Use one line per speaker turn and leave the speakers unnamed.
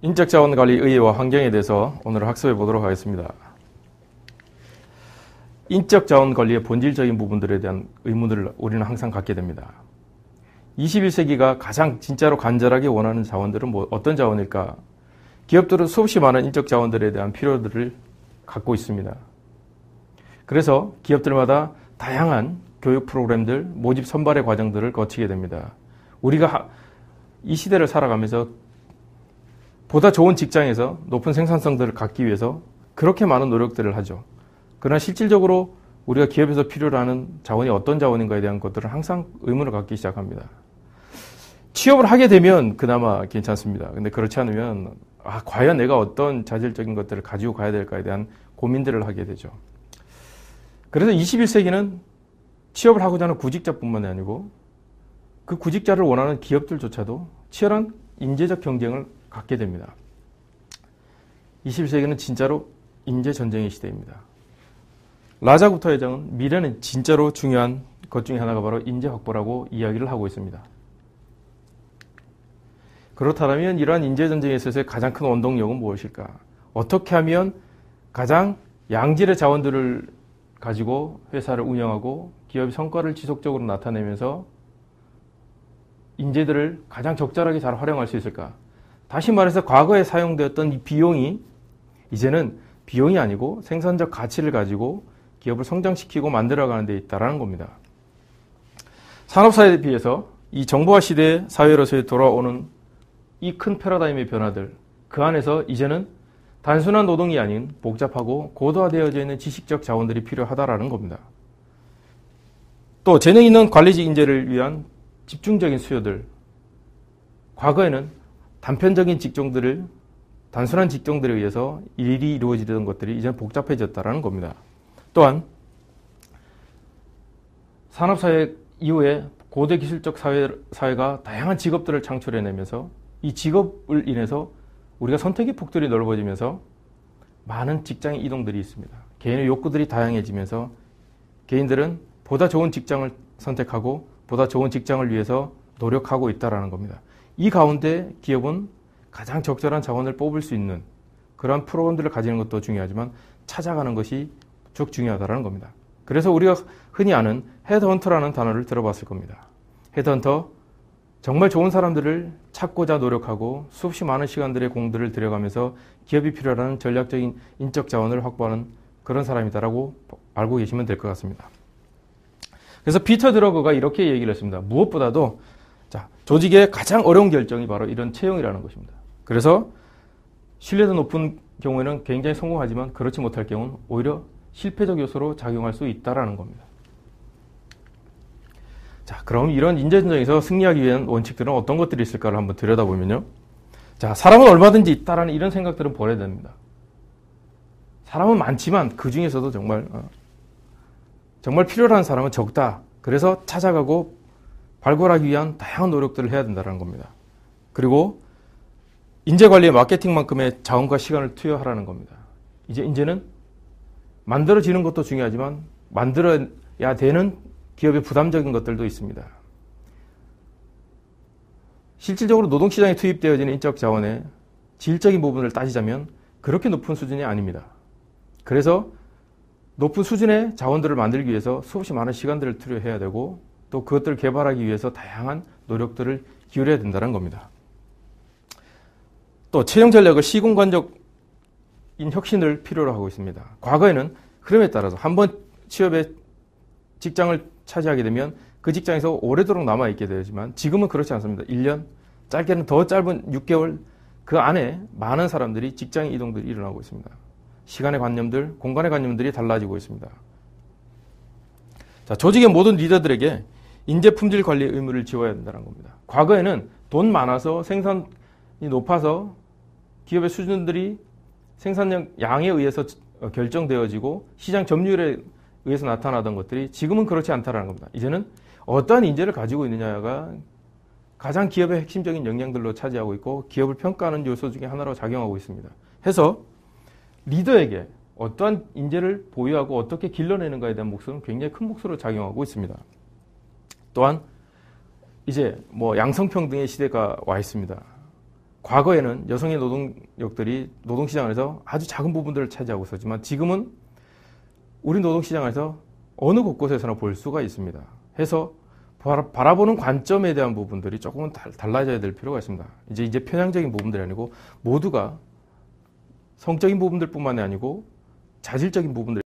인적자원관리의회와 환경에 대해서 오늘 학습해 보도록 하겠습니다. 인적자원관리의 본질적인 부분들에 대한 의문을 우리는 항상 갖게 됩니다. 21세기가 가장 진짜로 간절하게 원하는 자원들은 어떤 자원일까? 기업들은 수없이 많은 인적자원들에 대한 필요들을 갖고 있습니다. 그래서 기업들마다 다양한 교육 프로그램들, 모집 선발의 과정들을 거치게 됩니다. 우리가 이 시대를 살아가면서 보다 좋은 직장에서 높은 생산성들을 갖기 위해서 그렇게 많은 노력들을 하죠. 그러나 실질적으로 우리가 기업에서 필요로 하는 자원이 어떤 자원인가에 대한 것들은 항상 의문을 갖기 시작합니다. 취업을 하게 되면 그나마 괜찮습니다. 근데 그렇지 않으면 과연 내가 어떤 자질적인 것들을 가지고 가야 될까에 대한 고민들을 하게 되죠. 그래서 21세기는 취업을 하고자 하는 구직자뿐만이 아니고 그 구직자를 원하는 기업들조차도 치열한 인재적 경쟁을 갖게 됩니다. 21세기는 진짜로 인재 전쟁의 시대입니다. 라자구타 회장은 미래는 진짜로 중요한 것 중에 하나가 바로 인재 확보라고 이야기를 하고 있습니다. 그렇다면 이러한 인재 전쟁에 있어서의 가장 큰 원동력은 무엇일까? 어떻게 하면 가장 양질의 자원들을 가지고 회사를 운영하고 기업의 성과를 지속적으로 나타내면서 인재들을 가장 적절하게 잘 활용할 수 있을까? 다시 말해서 과거에 사용되었던 이 비용이 이제는 비용이 아니고 생산적 가치를 가지고 기업을 성장시키고 만들어가는 데 있다는 겁니다. 산업사회에 비해서 이 정보화 시대의 사회로서의 돌아오는 이 큰 패러다임의 변화들, 그 안에서 이제는 단순한 노동이 아닌 복잡하고 고도화되어져 있는 지식적 자원들이 필요하다라는 겁니다. 또 재능 있는 관리직 인재를 위한 집중적인 수요들, 과거에는 단편적인 직종들을 단순한 직종들에 의해서 일이 이루어지던 것들이 이제는 복잡해졌다는 겁니다. 또한 산업사회 이후에 고대 기술적 사회가 다양한 직업들을 창출해내면서 이 직업을 인해서 우리가 선택의 폭들이 넓어지면서 많은 직장의 이동들이 있습니다. 개인의 욕구들이 다양해지면서 개인들은 보다 좋은 직장을 선택하고 보다 좋은 직장을 위해서 노력하고 있다는 겁니다. 이 가운데 기업은 가장 적절한 자원을 뽑을 수 있는 그러한 프로그램들을 가지는 것도 중요하지만 찾아가는 것이 쭉 중요하다는 겁니다. 그래서 우리가 흔히 아는 헤드헌터라는 단어를 들어봤을 겁니다. 헤드헌터, 정말 좋은 사람들을 찾고자 노력하고 수없이 많은 시간들의 공들을 들여가면서 기업이 필요한 전략적인 인적 자원을 확보하는 그런 사람이다라고 알고 계시면 될 것 같습니다. 그래서 피터 드러그가 이렇게 얘기를 했습니다. 무엇보다도 조직의 가장 어려운 결정이 바로 이런 채용이라는 것입니다. 그래서 신뢰도 높은 경우에는 굉장히 성공하지만 그렇지 못할 경우는 오히려 실패적 요소로 작용할 수 있다는 겁니다. 그럼 이런 인재 전쟁에서 승리하기 위한 원칙들은 어떤 것들이 있을까를 한번 들여다보면요. 사람은 얼마든지 있다라는 이런 생각들은 버려야 됩니다. 사람은 많지만 그 중에서도 정말 필요로 하는 사람은 적다. 그래서 찾아가고 발굴하기 위한 다양한 노력들을 해야 된다는 겁니다. 그리고 인재관리에 마케팅만큼의 자원과 시간을 투여하라는 겁니다. 이제 인재는 만들어지는 것도 중요하지만 만들어야 되는 기업의 부담적인 것들도 있습니다. 실질적으로 노동시장에 투입되어지는 인적 자원의 질적인 부분을 따지자면 그렇게 높은 수준이 아닙니다. 그래서 높은 수준의 자원들을 만들기 위해서 수없이 많은 시간들을 투여해야 되고 또 그것들을 개발하기 위해서 다양한 노력들을 기울여야 된다는 겁니다. 또 채용 전략을 시공간적인 혁신을 필요로 하고 있습니다. 과거에는 흐름에 따라서 한번 취업에 직장을 차지하게 되면 그 직장에서 오래도록 남아있게 되지만 지금은 그렇지 않습니다. 1년, 짧게는 더 짧은 6개월 그 안에 많은 사람들이 직장 이동들이 일어나고 있습니다. 시간의 관념들, 공간의 관념들이 달라지고 있습니다. 조직의 모든 리더들에게 인재 품질 관리 의무를 지워야 된다는 겁니다. 과거에는 돈 많아서 생산이 높아서 기업의 수준들이 생산량 양에 의해서 결정되어지고 시장 점유율에 의해서 나타나던 것들이 지금은 그렇지 않다는 겁니다. 이제는 어떠한 인재를 가지고 있느냐가 가장 기업의 핵심적인 역량들로 차지하고 있고 기업을 평가하는 요소 중에 하나로 작용하고 있습니다. 해서 리더에게 어떠한 인재를 보유하고 어떻게 길러내는가에 대한 몫은 굉장히 큰 몫으로 작용하고 있습니다. 또한 이제 양성평등의 시대가 와 있습니다. 과거에는 여성의 노동력들이 노동시장 안에서 아주 작은 부분들을 차지하고 있었지만 지금은 우리 노동시장 안에서 어느 곳곳에서나 볼 수가 있습니다. 해서 바라보는 관점에 대한 부분들이 조금은 달라져야 될 필요가 있습니다. 이제 편향적인 부분들이 아니고 모두가 성적인 부분들뿐만이 아니고 자질적인 부분들